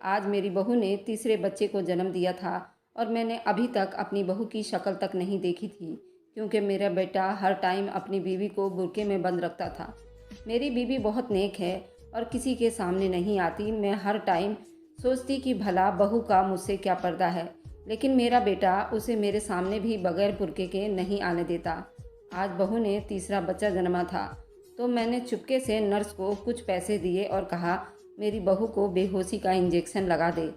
आज मेरी बहू ने तीसरे बच्चे को जन्म दिया था और मैंने अभी तक अपनी बहू की शक्ल तक नहीं देखी थी, क्योंकि मेरा बेटा हर टाइम अपनी बीवी को बुर्के में बंद रखता था। मेरी बीवी बहुत नेक है और किसी के सामने नहीं आती। मैं हर टाइम सोचती कि भला बहू का मुझसे क्या पर्दा है, लेकिन मेरा बेटा उसे मेरे सामने भी बगैर बुर्के के नहीं आने देता। आज बहू ने तीसरा बच्चा जन्मा था, तो मैंने चुपके से नर्स को कुछ पैसे दिए और कहा, मेरी बहू को बेहोशी का इंजेक्शन लगा दे।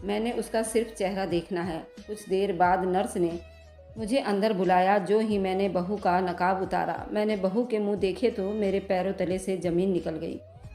मैंने उसका सिर्फ चेहरा देखना है। कुछ देर बाद नर्स ने मुझे अंदर बुलाया। जो ही मैंने बहू का नकाब उतारा, मैंने बहू के मुंह देखे तो मेरे पैरों तले से ज़मीन निकल गई,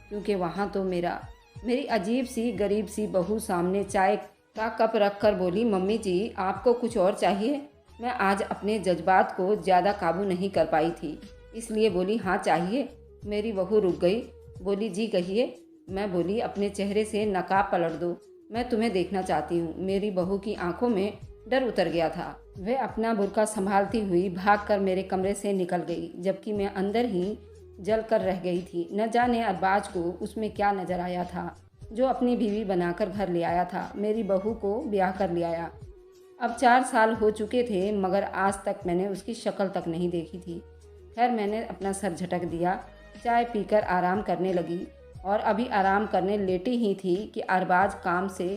क्योंकि वहाँ तो मेरी अजीब सी गरीब सी बहू सामने चाय का कप रख कर बोली, मम्मी जी आपको कुछ और चाहिए? मैं आज अपने जज्बात को ज़्यादा काबू नहीं कर पाई थी, इसलिए बोली, हाँ चाहिए। मेरी बहू रुक गई, बोली, जी कहिए। मैं बोली, अपने चेहरे से नकाब पलट दो, मैं तुम्हें देखना चाहती हूँ। मेरी बहू की आंखों में डर उतर गया था। वह अपना बुर्का संभालती हुई भागकर मेरे कमरे से निकल गई, जबकि मैं अंदर ही जल कर रह गई थी। न जाने अरबाज को उसमें क्या नजर आया था, जो अपनी बीवी बनाकर घर ले आया था। मेरी बहू को ब्याह कर ले आया। अब 4 साल हो चुके थे, मगर आज तक मैंने उसकी शक्ल तक नहीं देखी थी। खैर, मैंने अपना सर झटक दिया, चाय पीकर आराम करने लगी और अभी आराम करने लेटी ही थी कि अरबाज काम से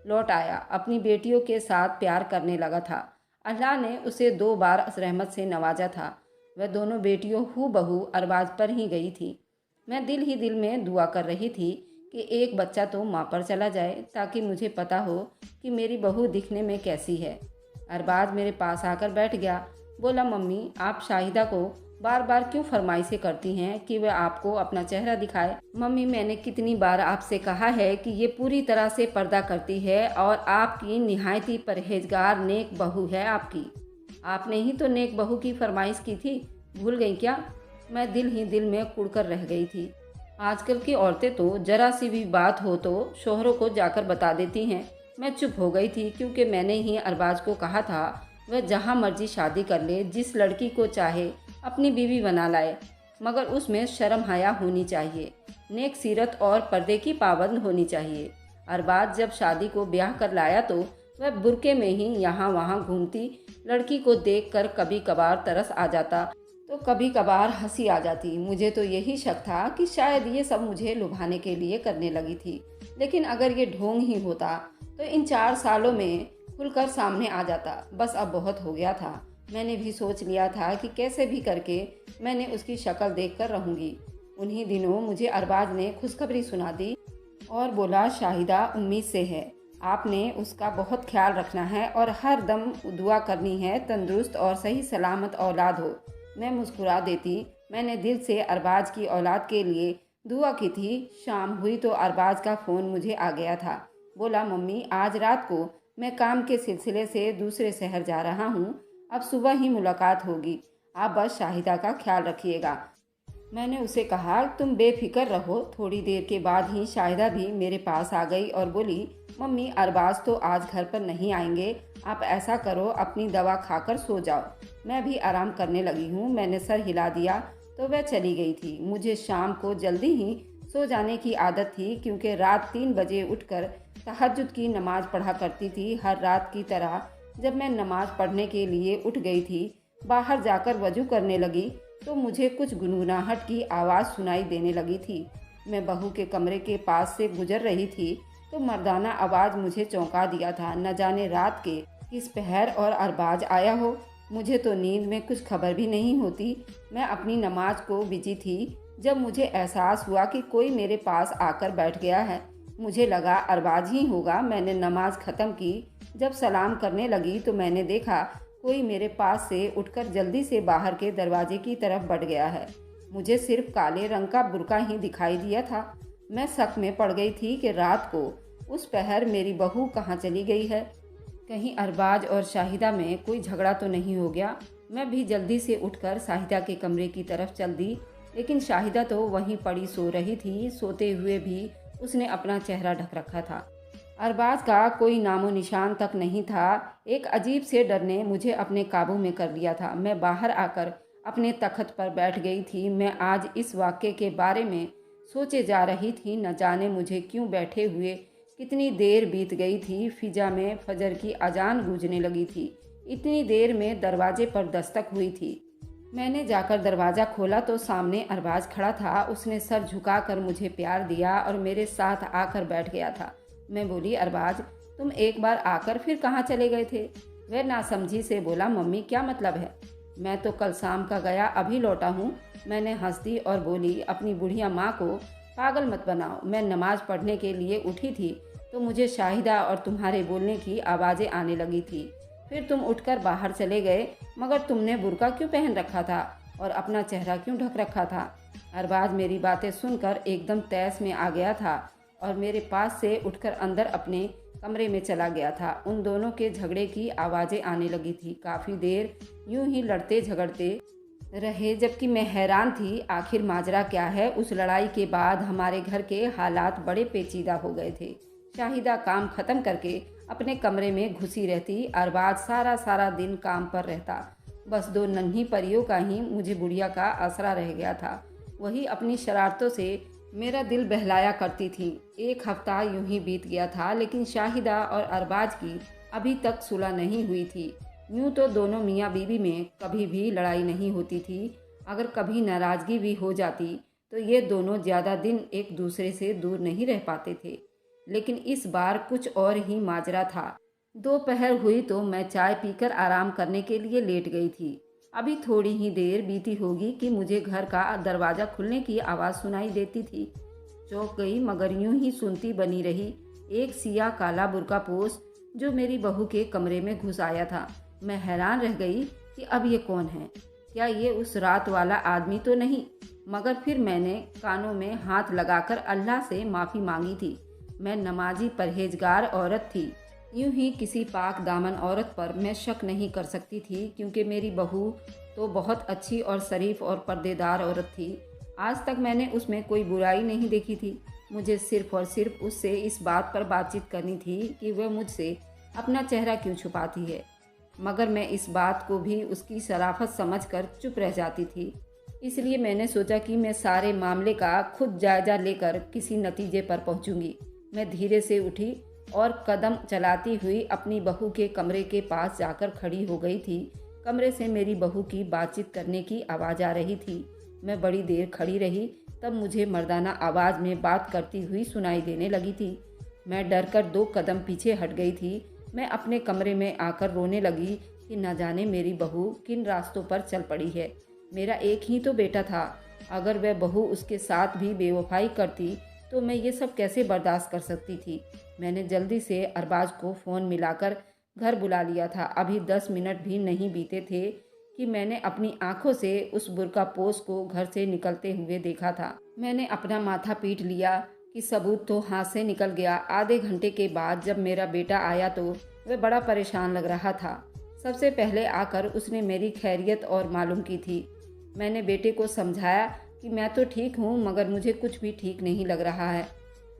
लौट आया। अपनी बेटियों के साथ प्यार करने लगा था। अल्लाह ने उसे 2 बार रहमत से नवाजा था। वह दोनों बेटियों हूबहू अरबाज पर ही गई थी। मैं दिल ही दिल में दुआ कर रही थी कि एक बच्चा तो माँ पर चला जाए, ताकि मुझे पता हो कि मेरी बहू दिखने में कैसी है। अरबाज मेरे पास आकर बैठ गया। बोला, मम्मी आप शाहिदा को बार बार क्यों फरमाइशें करती हैं कि वह आपको अपना चेहरा दिखाए? मम्मी, मैंने कितनी बार आपसे कहा है कि ये पूरी तरह से पर्दा करती है और आपकी निहायती परहेजगार नेक बहू है आपकी। आपने ही तो नेक बहू की फरमाइश की थी, भूल गई क्या? मैं दिल ही दिल में कुढ़कर रह गई थी। आजकल की औरतें तो जरा सी भी बात हो तो शोहरों को जाकर बता देती हैं। मैं चुप हो गई थी, क्योंकि मैंने ही अरबाज को कहा था वह जहाँ मर्जी शादी कर ले, जिस लड़की को चाहे अपनी बीवी बना लाए, मगर उसमें शर्म हया होनी चाहिए, नेक सीरत और पर्दे की पाबंद होनी चाहिए। अरबाज जब शादी को ब्याह कर लाया तो वह बुर्के में ही यहाँ वहाँ घूमती लड़की को देखकर कभी कभार तरस आ जाता, तो कभी कभार हंसी आ जाती। मुझे तो यही शक था कि शायद ये सब मुझे लुभाने के लिए करने लगी थी, लेकिन अगर ये ढोंग ही होता तो इन 4 सालों में खुलकर सामने आ जाता। बस अब बहुत हो गया था। मैंने भी सोच लिया था कि कैसे भी करके मैंने उसकी शक्ल देखकर रहूंगी। उन्हीं दिनों मुझे अरबाज ने खुशखबरी सुना दी और बोला, शाहिदा उम्मीद से है, आपने उसका बहुत ख्याल रखना है और हर दम दुआ करनी है तंदुरुस्त और सही सलामत औलाद हो। मैं मुस्कुरा देती। मैंने दिल से अरबाज की औलाद के लिए दुआ की थी। शाम हुई तो अरबाज का फ़ोन मुझे आ गया था। बोला, मम्मी आज रात को मैं काम के सिलसिले से दूसरे शहर जा रहा हूँ, अब सुबह ही मुलाकात होगी, आप बस शाहिदा का ख्याल रखिएगा। मैंने उसे कहा, तुम बेफिक्र रहो। थोड़ी देर के बाद ही शाहिदा भी मेरे पास आ गई और बोली, मम्मी अरबाज तो आज घर पर नहीं आएंगे, आप ऐसा करो अपनी दवा खाकर सो जाओ। मैं भी आराम करने लगी हूँ। मैंने सर हिला दिया तो वह चली गई थी। मुझे शाम को जल्दी ही सो जाने की आदत थी, क्योंकि रात 3 बजे उठकर तहज्जुद की नमाज पढ़ा करती थी। हर रात की तरह जब मैं नमाज पढ़ने के लिए उठ गई थी, बाहर जाकर वजू करने लगी तो मुझे कुछ गुनगुनाहट की आवाज़ सुनाई देने लगी थी। मैं बहू के कमरे के पास से गुजर रही थी तो मर्दाना आवाज़ मुझे चौंका दिया था। न जाने रात के किस पहर और अरबाज आया हो। मुझे तो नींद में कुछ खबर भी नहीं होती। मैं अपनी नमाज को बिजी थी जब मुझे एहसास हुआ कि कोई मेरे पास आकर बैठ गया है। मुझे लगा अरबाज ही होगा। मैंने नमाज ख़त्म की। जब सलाम करने लगी तो मैंने देखा कोई मेरे पास से उठकर जल्दी से बाहर के दरवाजे की तरफ बढ़ गया है। मुझे सिर्फ काले रंग का बुर्का ही दिखाई दिया था। मैं शक में पड़ गई थी कि रात को उस पहर मेरी बहू कहाँ चली गई है। कहीं अरबाज और शाहिदा में कोई झगड़ा तो नहीं हो गया। मैं भी जल्दी से उठकर शाहिदा के कमरे की तरफ चल दी, लेकिन शाहिदा तो वहीं पड़ी सो रही थी। सोते हुए भी उसने अपना चेहरा ढक रखा था। अरबाज का कोई नामो निशान तक नहीं था। एक अजीब से डर ने मुझे अपने काबू में कर लिया था। मैं बाहर आकर अपने तख्त पर बैठ गई थी। मैं आज इस वाक़े के बारे में सोचे जा रही थी। न जाने मुझे क्यों बैठे हुए कितनी देर बीत गई थी, फिजा में फजर की अजान गूंजने लगी थी। इतनी देर में दरवाजे पर दस्तक हुई थी। मैंने जाकर दरवाज़ा खोला तो सामने अरबाज खड़ा था। उसने सर झुकाकर मुझे प्यार दिया और मेरे साथ आकर बैठ गया था। मैं बोली, अरबाज, तुम एक बार आकर फिर कहाँ चले गए थे? वह नासमझी से बोला, मम्मी क्या मतलब है? मैं तो कल शाम का गया, अभी लौटा हूँ। मैंने हंस दी और बोली, अपनी बुढ़िया माँ को पागल मत बनाओ। मैं नमाज पढ़ने के लिए उठी थी तो मुझे शाहिदा और तुम्हारे बोलने की आवाज़ें आने लगी थी। फिर तुम उठकर बाहर चले गए, मगर तुमने बुर्का क्यों पहन रखा था और अपना चेहरा क्यों ढक रखा था? अरबाज मेरी बातें सुनकर एकदम तैस में आ गया था और मेरे पास से उठकर अंदर अपने कमरे में चला गया था। उन दोनों के झगड़े की आवाज़ें आने लगी थी। काफ़ी देर यूं ही लड़ते झगड़ते रहे, जबकि मैं हैरान थी आखिर माजरा क्या है। उस लड़ाई के बाद हमारे घर के हालात बड़े पेचीदा हो गए थे। शाहिदा काम ख़त्म करके अपने कमरे में घुसी रहती, अरबाज सारा सारा दिन काम पर रहता। बस दो नन्ही परियों का ही मुझे बुढ़िया का आसरा रह गया था। वही अपनी शरारतों से मेरा दिल बहलाया करती थी। एक हफ्ता यूं ही बीत गया था, लेकिन शाहिदा और अरबाज की अभी तक सुलह नहीं हुई थी। यूं तो दोनों मियाँ बीवी में कभी भी लड़ाई नहीं होती थी। अगर कभी नाराज़गी भी हो जाती तो ये दोनों ज़्यादा दिन एक दूसरे से दूर नहीं रह पाते थे। लेकिन इस बार कुछ और ही माजरा था। दोपहर हुई तो मैं चाय पीकर आराम करने के लिए लेट गई थी। अभी थोड़ी ही देर बीती होगी कि मुझे घर का दरवाज़ा खुलने की आवाज़ सुनाई देती थी। चौंक गई, मगर यूं ही सुनती बनी रही। एक सिया काला बुर्कापोश जो मेरी बहू के कमरे में घुस आया था। मैं हैरान रह गई कि अब ये कौन है? क्या ये उस रात वाला आदमी तो नहीं? मगर फिर मैंने कानों में हाथ लगाकर अल्लाह से माफ़ी मांगी थी। मैं नमाजी परहेजगार औरत थी। यूं ही किसी पाक दामन औरत पर मैं शक नहीं कर सकती थी, क्योंकि मेरी बहू तो बहुत अच्छी और शरीफ और पर्देदार औरत थी। आज तक मैंने उसमें कोई बुराई नहीं देखी थी। मुझे सिर्फ और सिर्फ उससे इस बात पर बातचीत करनी थी कि वह मुझसे अपना चेहरा क्यों छुपाती है। मगर मैं इस बात को भी उसकी शराफत समझकर चुप रह जाती थी। इसलिए मैंने सोचा कि मैं सारे मामले का खुद जायजा लेकर किसी नतीजे पर पहुंचूंगी। मैं धीरे से उठी और कदम चलाती हुई अपनी बहू के कमरे के पास जाकर खड़ी हो गई थी। कमरे से मेरी बहू की बातचीत करने की आवाज़ आ रही थी। मैं बड़ी देर खड़ी रही, तब मुझे मर्दाना आवाज़ में बात करती हुई सुनाई देने लगी थी। मैं डरकर 2 कदम पीछे हट गई थी। मैं अपने कमरे में आकर रोने लगी कि न जाने मेरी बहू किन रास्तों पर चल पड़ी है। मेरा एक ही तो बेटा था। अगर वह बहू उसके साथ भी बेवफाई करती तो मैं ये सब कैसे बर्दाश्त कर सकती थी। मैंने जल्दी से अरबाज को फ़ोन मिलाकर घर बुला लिया था। अभी 10 मिनट भी नहीं बीते थे कि मैंने अपनी आंखों से उस बुर्कापोश को घर से निकलते हुए देखा था। मैंने अपना माथा पीट लिया कि सबूत तो हाथ से निकल गया। आधे घंटे के बाद जब मेरा बेटा आया तो वह बड़ा परेशान लग रहा था। सबसे पहले आकर उसने मेरी खैरियत और मालूम की थी। मैंने बेटे को समझाया कि मैं तो ठीक हूँ, मगर मुझे कुछ भी ठीक नहीं लग रहा है।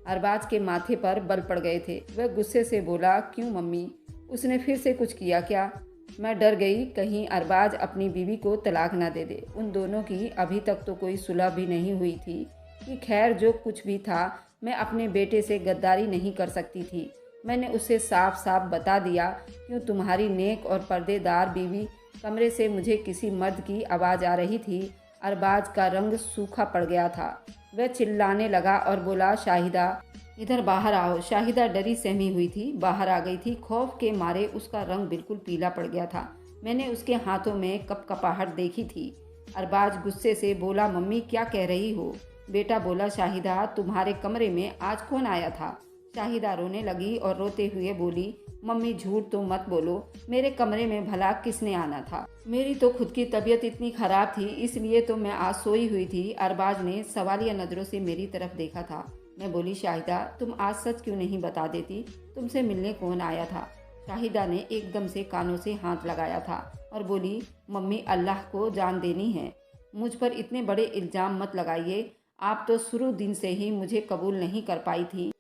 अरबाज के माथे पर बल पड़ गए थे। वह गुस्से से बोला, क्यों मम्मी, उसने फिर से कुछ किया क्या? मैं डर गई कहीं अरबाज अपनी बीवी को तलाक ना दे दे। उन दोनों की अभी तक तो कोई सुलह भी नहीं हुई थी। कि खैर जो कुछ भी था, मैं अपने बेटे से गद्दारी नहीं कर सकती थी। मैंने उसे साफ साफ बता दिया, क्यों तुम्हारी नेक और पर्देदार बीवी। कमरे से मुझे किसी मर्द की आवाज़ आ रही थी। अरबाज का रंग सूखा पड़ गया था। वह चिल्लाने लगा और बोला, शाहिदा इधर बाहर आओ। शाहिदा डरी सहमी हुई थी, बाहर आ गई थी। खौफ के मारे उसका रंग बिल्कुल पीला पड़ गया था। मैंने उसके हाथों में कपकपाहट देखी थी। अरबाज गुस्से से बोला, मम्मी क्या कह रही हो? बेटा बोला, शाहिदा तुम्हारे कमरे में आज कौन आया था? शाहिदा रोने लगी और रोते हुए बोली, मम्मी झूठ तो मत बोलो, मेरे कमरे में भला किसने आना था? मेरी तो खुद की तबीयत इतनी ख़राब थी, इसलिए तो मैं आज सोई हुई थी। अरबाज ने सवालिया नज़रों से मेरी तरफ देखा था। मैं बोली, शाहिदा तुम आज सच क्यों नहीं बता देती? तुमसे मिलने कौन आया था? शाहिदा ने एकदम से कानों से हाथ लगाया था और बोली, मम्मी अल्लाह को जान देनी है, मुझ पर इतने बड़े इल्ज़ाम मत लगाइए। आप तो शुरू दिन से ही मुझे कबूल नहीं कर पाई थी,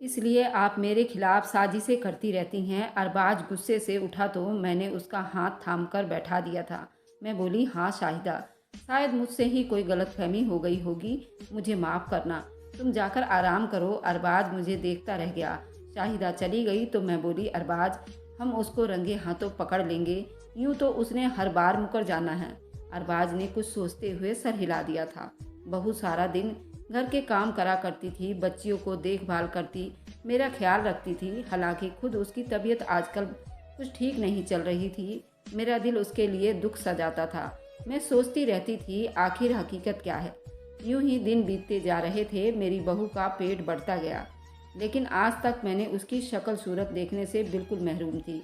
इसलिए आप मेरे खिलाफ साजिशें करती रहती हैं। अरबाज गुस्से से उठा तो मैंने उसका हाथ थामकर बैठा दिया था। मैं बोली, हाँ शाहिदा, शायद मुझसे ही कोई गलतफहमी हो गई होगी, मुझे माफ़ करना। तुम जाकर आराम करो। अरबाज मुझे देखता रह गया। शाहिदा चली गई तो मैं बोली, अरबाज हम उसको रंगे हाथों पकड़ लेंगे, यूं तो उसने हर बार मुकर जाना है। अरबाज ने कुछ सोचते हुए सर हिला दिया था। बहू सारा दिन घर के काम करा करती थी, बच्चियों को देखभाल करती, मेरा ख्याल रखती थी। हालांकि खुद उसकी तबीयत आजकल कुछ ठीक नहीं चल रही थी। मेरा दिल उसके लिए दुख सा जाता था। मैं सोचती रहती थी आखिर हकीकत क्या है। यूं ही दिन बीतते जा रहे थे। मेरी बहू का पेट बढ़ता गया, लेकिन आज तक मैंने उसकी शक्ल सूरत देखने से बिल्कुल महरूम थी।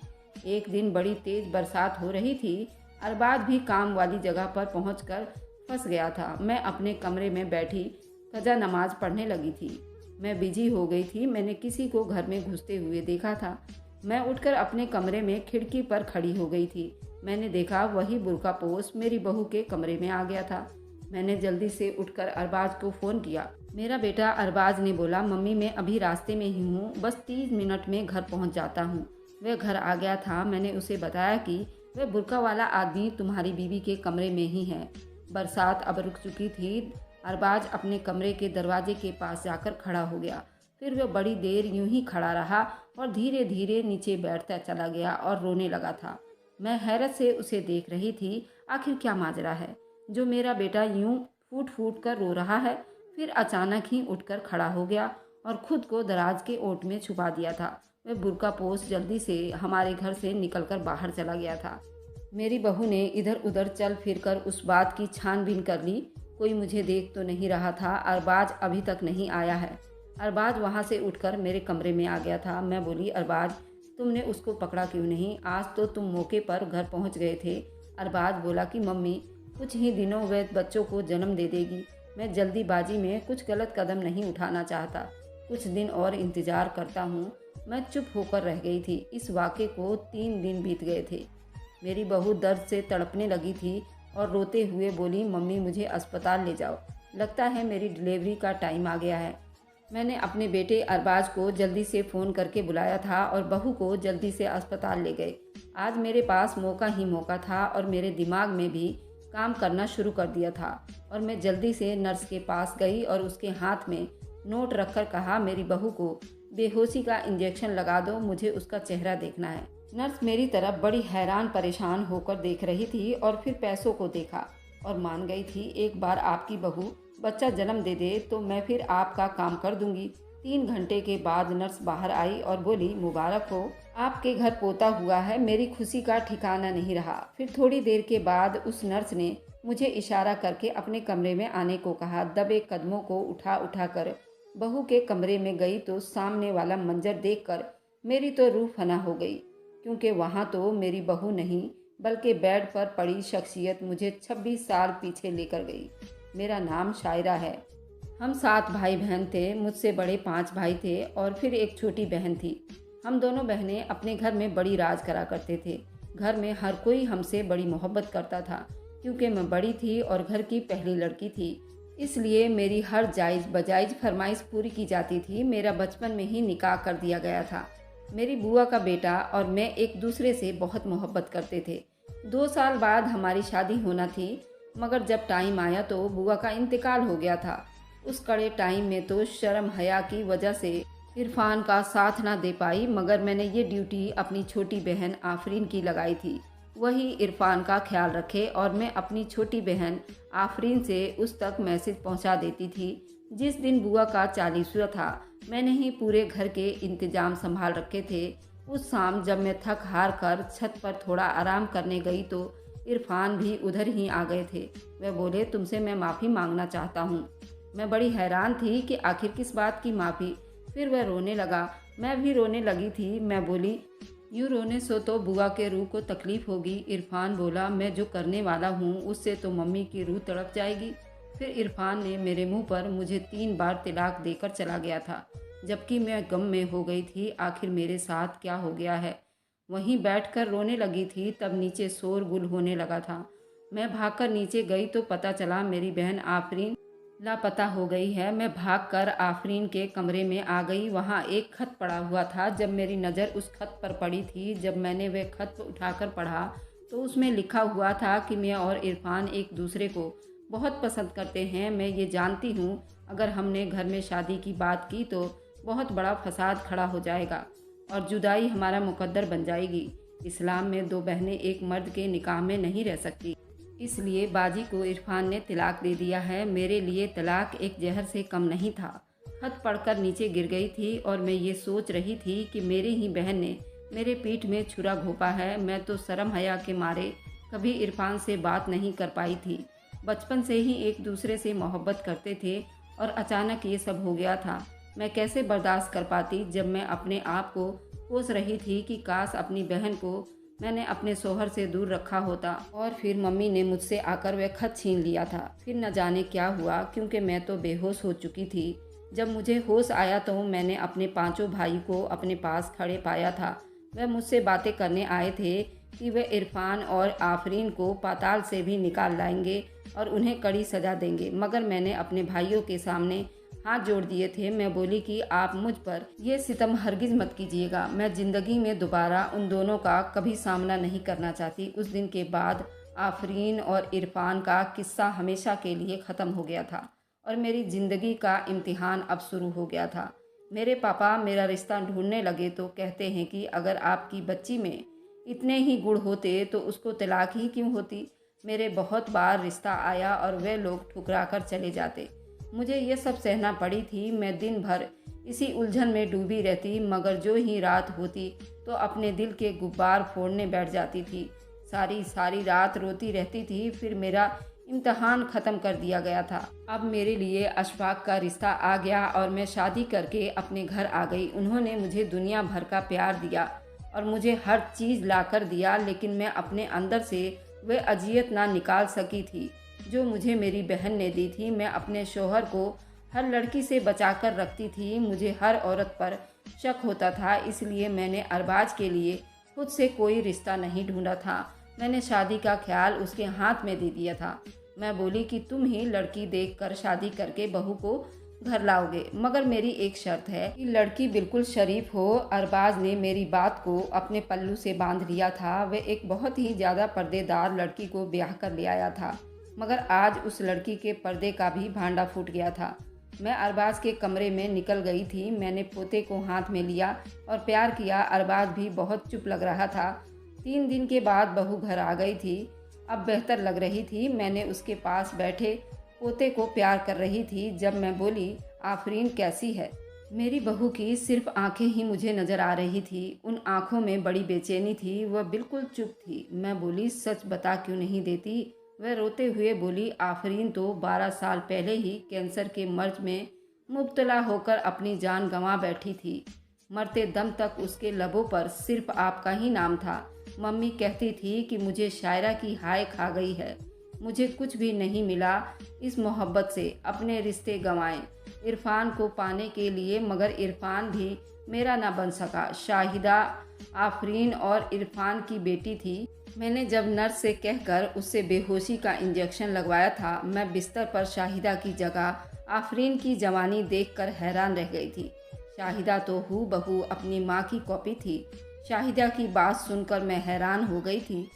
एक दिन बड़ी तेज बरसात हो रही थी। अरबाज भी काम वाली जगह पर पहुंचकर फंस गया था। मैं अपने कमरे में बैठी कजा नमाज पढ़ने लगी थी। मैं बिजी हो गई थी। मैंने किसी को घर में घुसते हुए देखा था। मैं उठकर अपने कमरे में खिड़की पर खड़ी हो गई थी। मैंने देखा वही बुर्का पोश मेरी बहू के कमरे में आ गया था। मैंने जल्दी से उठकर अरबाज को फ़ोन किया। मेरा बेटा अरबाज ने बोला, मम्मी मैं अभी रास्ते में ही हूँ, बस 30 मिनट में घर पहुँच जाता हूँ। वह घर आ गया था। मैंने उसे बताया कि वह बुर्का वाला आदमी तुम्हारी बीवी के कमरे में ही है। बरसात अब रुक चुकी थी। अरबाज अपने कमरे के दरवाजे के पास जाकर खड़ा हो गया। फिर वह बड़ी देर यूं ही खड़ा रहा और धीरे धीरे नीचे बैठता चला गया और रोने लगा था। मैं हैरत से उसे देख रही थी। आखिर क्या माजरा है जो मेरा बेटा यूं फूट फूट कर रो रहा है। फिर अचानक ही उठकर खड़ा हो गया और खुद को दराज के ओट में छुपा दिया था। वह बुर्का पोश जल्दी से हमारे घर से निकलकर बाहर चला गया था। मेरी बहू ने इधर उधर चल फिरकर उस बात की छानबीन कर ली। कोई मुझे देख तो नहीं रहा था। अरबाज अभी तक नहीं आया है। अरबाज वहाँ से उठकर मेरे कमरे में आ गया था। मैं बोली, अरबाज तुमने उसको पकड़ा क्यों नहीं? आज तो तुम मौके पर घर पहुँच गए थे। अरबाज बोला कि मम्मी कुछ ही दिनों वह बच्चों को जन्म दे देगी। मैं जल्दीबाजी में कुछ गलत कदम नहीं उठाना चाहता। कुछ दिन और इंतज़ार करता हूँ। मैं चुप होकर रह गई थी। इस वाक़े को 3 दिन बीत गए थे। मेरी बहू दर्द से तड़पने लगी थी और रोते हुए बोली, मम्मी मुझे अस्पताल ले जाओ, लगता है मेरी डिलीवरी का टाइम आ गया है। मैंने अपने बेटे अरबाज को जल्दी से फ़ोन करके बुलाया था और बहू को जल्दी से अस्पताल ले गए। आज मेरे पास मौका ही मौका था और मेरे दिमाग में भी काम करना शुरू कर दिया था और मैं जल्दी से नर्स के पास गई और उसके हाथ में नोट रखकर कहा, मेरी बहू को बेहोशी का इंजेक्शन लगा दो, मुझे उसका चेहरा देखना है। नर्स मेरी तरफ बड़ी हैरान परेशान होकर देख रही थी और फिर पैसों को देखा और मान गई थी। एक बार आपकी बहू बच्चा जन्म दे दे तो मैं फिर आपका काम कर दूंगी। 3 घंटे के बाद नर्स बाहर आई और बोली, मुबारक हो, आपके घर पोता हुआ है। मेरी खुशी का ठिकाना नहीं रहा। फिर थोड़ी देर के बाद उस नर्स ने मुझे इशारा करके अपने कमरे में आने को कहा। दबे कदमों को उठा उठा कर बहू के कमरे में गई तो सामने वाला मंजर देखकर मेरी तो रूह फना हो गई, क्योंकि वहाँ तो मेरी बहू नहीं बल्कि बेड पर पड़ी शख्सियत मुझे 26 साल पीछे लेकर गई। मेरा नाम शायरा है। हम 7 भाई बहन थे। मुझसे बड़े 5 भाई थे और फिर एक छोटी बहन थी। हम दोनों बहनें अपने घर में बड़ी राज करा करते थे। घर में हर कोई हमसे बड़ी मोहब्बत करता था, क्योंकि मैं बड़ी थी और घर की पहली लड़की थी। इसलिए मेरी हर जायज़ बजायज़ फरमाइश पूरी की जाती थी। मेरा बचपन में ही निकाह कर दिया गया था। मेरी बुआ का बेटा और मैं एक दूसरे से बहुत मोहब्बत करते थे। 2 साल बाद हमारी शादी होना थी, मगर जब टाइम आया तो बुआ का इंतकाल हो गया था। उस कड़े टाइम में तो शर्म हया की वजह से इरफान का साथ ना दे पाई, मगर मैंने ये ड्यूटी अपनी छोटी बहन आफरीन की लगाई थी। वही इरफान का ख्याल रखे और मैं अपनी छोटी बहन आफरीन से उस तक मैसेज पहुंचा देती थी। जिस दिन बुआ का 40वां था, मैंने ही पूरे घर के इंतजाम संभाल रखे थे। उस शाम जब मैं थक हार कर छत पर थोड़ा आराम करने गई तो इरफान भी उधर ही आ गए थे। वह बोले, तुमसे मैं माफ़ी मांगना चाहता हूँ। मैं बड़ी हैरान थी कि आखिर किस बात की माफ़ी। फिर वह रोने लगा। मैं भी रोने लगी थी। मैं बोली, यूँ रोने से तो बुआ के रूह को तकलीफ़ होगी। इरफान बोला, मैं जो करने वाला हूँ उससे तो मम्मी की रूह तड़प जाएगी। फिर इरफान ने मेरे मुंह पर मुझे 3 बार तिलाक देकर चला गया था, जबकि मैं गम में हो गई थी। आखिर मेरे साथ क्या हो गया है। वहीं बैठकर रोने लगी थी, तब नीचे शोरगुल होने लगा था। मैं भागकर नीचे गई तो पता चला मेरी बहन आफरीन लापता हो गई है। मैं भागकर आफरीन के कमरे में आ गई। वहाँ एक खत पड़ा हुआ था। जब मेरी नज़र उस खत पर पड़ी थी, जब मैंने वह खत उठाकर पढ़ा तो उसमें लिखा हुआ था कि मैं और इरफान एक दूसरे को बहुत पसंद करते हैं। मैं ये जानती हूँ अगर हमने घर में शादी की बात की तो बहुत बड़ा फसाद खड़ा हो जाएगा और जुदाई हमारा मुकद्दर बन जाएगी। इस्लाम में 2 बहनें एक मर्द के निकाह में नहीं रह सकती। इसलिए बाजी को इरफान ने तलाक दे दिया है। मेरे लिए तलाक एक जहर से कम नहीं था। खत पढ़कर नीचे गिर गई थी और मैं ये सोच रही थी कि मेरी ही बहन ने मेरे पीठ में छुरा घोंपा है। मैं तो शर्म हया के मारे कभी इरफान से बात नहीं कर पाई थी। बचपन से ही एक दूसरे से मोहब्बत करते थे और अचानक ये सब हो गया था। मैं कैसे बर्दाश्त कर पाती जब मैं अपने आप को कोस रही थी कि काश अपनी बहन को मैंने अपने शोहर से दूर रखा होता। और फिर मम्मी ने मुझसे आकर वह खत छीन लिया था। फिर न जाने क्या हुआ, क्योंकि मैं तो बेहोश हो चुकी थी। जब मुझे होश आया तो मैंने अपने 5 भाई को अपने पास खड़े पाया था। वह मुझसे बातें करने आए थे कि वे इरफान और आफरीन को पाताल से भी निकाल लाएंगे और उन्हें कड़ी सजा देंगे। मगर मैंने अपने भाइयों के सामने हाथ जोड़ दिए थे। मैं बोली कि आप मुझ पर ये सितम हरगिज मत कीजिएगा। मैं ज़िंदगी में दोबारा उन दोनों का कभी सामना नहीं करना चाहती। उस दिन के बाद आफरीन और इरफान का किस्सा हमेशा के लिए ख़त्म हो गया था और मेरी ज़िंदगी का इम्तिहान अब शुरू हो गया था। मेरे पापा मेरा रिश्ता ढूंढने लगे तो कहते हैं कि अगर आपकी बच्ची में इतने ही गुण होते तो उसको तलाक ही क्यों होती। मेरे बहुत बार रिश्ता आया और वे लोग ठुकरा कर चले जाते। मुझे ये सब सहना पड़ी थी। मैं दिन भर इसी उलझन में डूबी रहती, मगर जो ही रात होती तो अपने दिल के गुब्बार फोड़ने बैठ जाती थी। सारी सारी रात रोती रहती थी। फिर मेरा इम्तहान ख़त्म कर दिया गया था। अब मेरे लिए अशफाक का रिश्ता आ गया और मैं शादी करके अपने घर आ गई। उन्होंने मुझे दुनिया भर का प्यार दिया और मुझे हर चीज़ ला कर दिया, लेकिन मैं अपने अंदर से वह अजियत ना निकाल सकी थी जो मुझे मेरी बहन ने दी थी। मैं अपने शोहर को हर लड़की से बचाकर रखती थी। मुझे हर औरत पर शक होता था, इसलिए मैंने अरबाज के लिए खुद से कोई रिश्ता नहीं ढूंढा था। मैंने शादी का ख्याल उसके हाथ में दे दिया था। मैं बोली कि तुम ही लड़की देखकर शादी करके बहू को घर लाओगे, मगर मेरी एक शर्त है कि लड़की बिल्कुल शरीफ हो। अरबाज ने मेरी बात को अपने पल्लू से बांध लिया था। वह एक बहुत ही ज़्यादा पर्देदार लड़की को ब्याह कर ले आया था, मगर आज उस लड़की के पर्दे का भी भांडा फूट गया था। मैं अरबाज के कमरे में निकल गई थी। मैंने पोते को हाथ में लिया और प्यार किया। अरबाज भी बहुत चुप लग रहा था। 3 दिन के बाद बहू घर आ गई थी। अब बेहतर लग रही थी। मैंने उसके पास बैठे पोते को प्यार कर रही थी जब मैं बोली, आफरीन कैसी है। मेरी बहू की सिर्फ आंखें ही मुझे नज़र आ रही थी। उन आंखों में बड़ी बेचैनी थी। वह बिल्कुल चुप थी। मैं बोली, सच बता क्यों नहीं देती। वह रोते हुए बोली, आफरीन तो 12 साल पहले ही कैंसर के मर्ज में मुब्तला होकर अपनी जान गंवा बैठी थी। मरते दम तक उसके लबों पर सिर्फ आपका ही नाम था। मम्मी कहती थी कि मुझे शायरा की हाय खा गई है। मुझे कुछ भी नहीं मिला इस मोहब्बत से। अपने रिश्ते गंवाए इरफान को पाने के लिए, मगर इरफान भी मेरा ना बन सका। शाहिदा आफरीन और इरफान की बेटी थी। मैंने जब नर्स से कहकर उससे बेहोशी का इंजेक्शन लगवाया था, मैं बिस्तर पर शाहिदा की जगह आफरीन की जवानी देखकर हैरान रह गई थी। शाहिदा तो हूबहू अपनी माँ की कॉपी थी। शाहिदा की बात सुनकर मैं हैरान हो गई थी।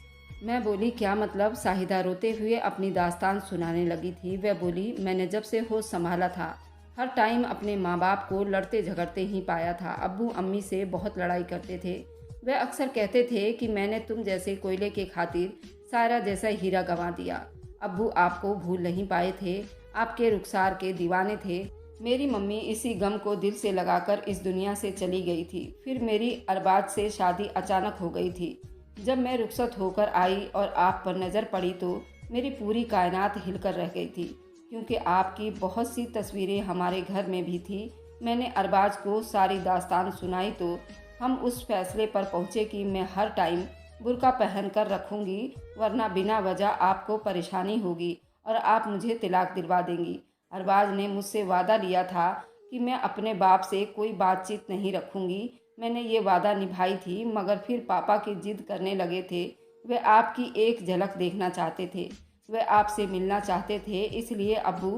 मैं बोली, क्या मतलब। शाहिदा रोते हुए अपनी दास्तान सुनाने लगी थी। वह बोली, मैंने जब से होश संभाला था हर टाइम अपने माँ बाप को लड़ते झगड़ते ही पाया था। अब्बू अम्मी से बहुत लड़ाई करते थे। वह अक्सर कहते थे कि मैंने तुम जैसे कोयले के खातिर सायरा जैसा हीरा गंवा दिया। अब्बू आपको भूल नहीं पाए थे, आपके रुखसार के दीवाने थे। मेरी मम्मी इसी गम को दिल से लगाकर इस दुनिया से चली गई थी। फिर मेरी अरबाज से शादी अचानक हो गई थी। जब मैं रुखसत होकर आई और आप पर नज़र पड़ी तो मेरी पूरी कायनात हिलकर रह गई थी, क्योंकि आपकी बहुत सी तस्वीरें हमारे घर में भी थी। मैंने अरबाज को सारी दास्तान सुनाई तो हम उस फैसले पर पहुँचे कि मैं हर टाइम बुर्का पहन कर रखूँगी, वरना बिना वजह आपको परेशानी होगी और आप मुझे तलाक दिलवा देंगी। अरबाज ने मुझसे वादा लिया था कि मैं अपने बाप से कोई बातचीत नहीं रखूँगी। मैंने ये वादा निभाई थी, मगर फिर पापा की जिद करने लगे थे। वे आपकी एक झलक देखना चाहते थे, वे आपसे मिलना चाहते थे। इसलिए अब्बू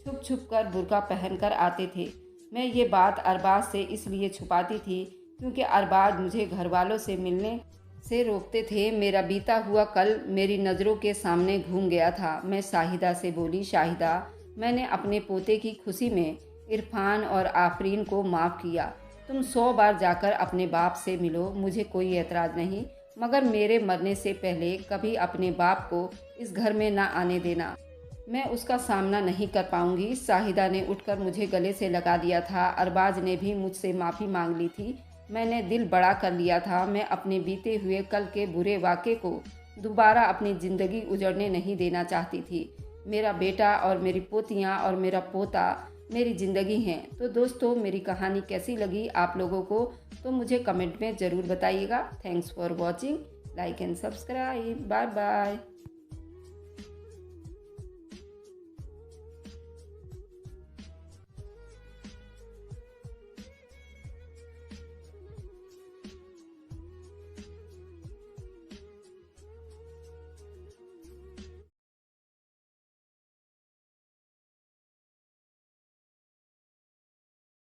छुप छुप कर बुर्का पहन कर आते थे। मैं ये बात अरबाज से इसलिए छुपाती थी क्योंकि अरबाज मुझे घर वालों से मिलने से रोकते थे। मेरा बीता हुआ कल मेरी नज़रों के सामने घूम गया था। मैं शाहिदा से बोली, शाहिदा, मैंने अपने पोते की खुशी में इरफान और आफरीन को माफ़ किया। तुम 100 बार जाकर अपने बाप से मिलो, मुझे कोई एतराज़ नहीं, मगर मेरे मरने से पहले कभी अपने बाप को इस घर में ना आने देना। मैं उसका सामना नहीं कर पाऊंगी। शाहिदा ने उठकर मुझे गले से लगा दिया था। अरबाज ने भी मुझसे माफ़ी मांग ली थी। मैंने दिल बड़ा कर लिया था। मैं अपने बीते हुए कल के बुरे वाक़े को दोबारा अपनी ज़िंदगी उजड़ने नहीं देना चाहती थी। मेरा बेटा और मेरी पोतियाँ और मेरा पोता मेरी ज़िंदगी हैं। तो दोस्तों, मेरी कहानी कैसी लगी आप लोगों को, तो मुझे कमेंट में ज़रूर बताइएगा। Thanks for watching, like and subscribe, bye bye.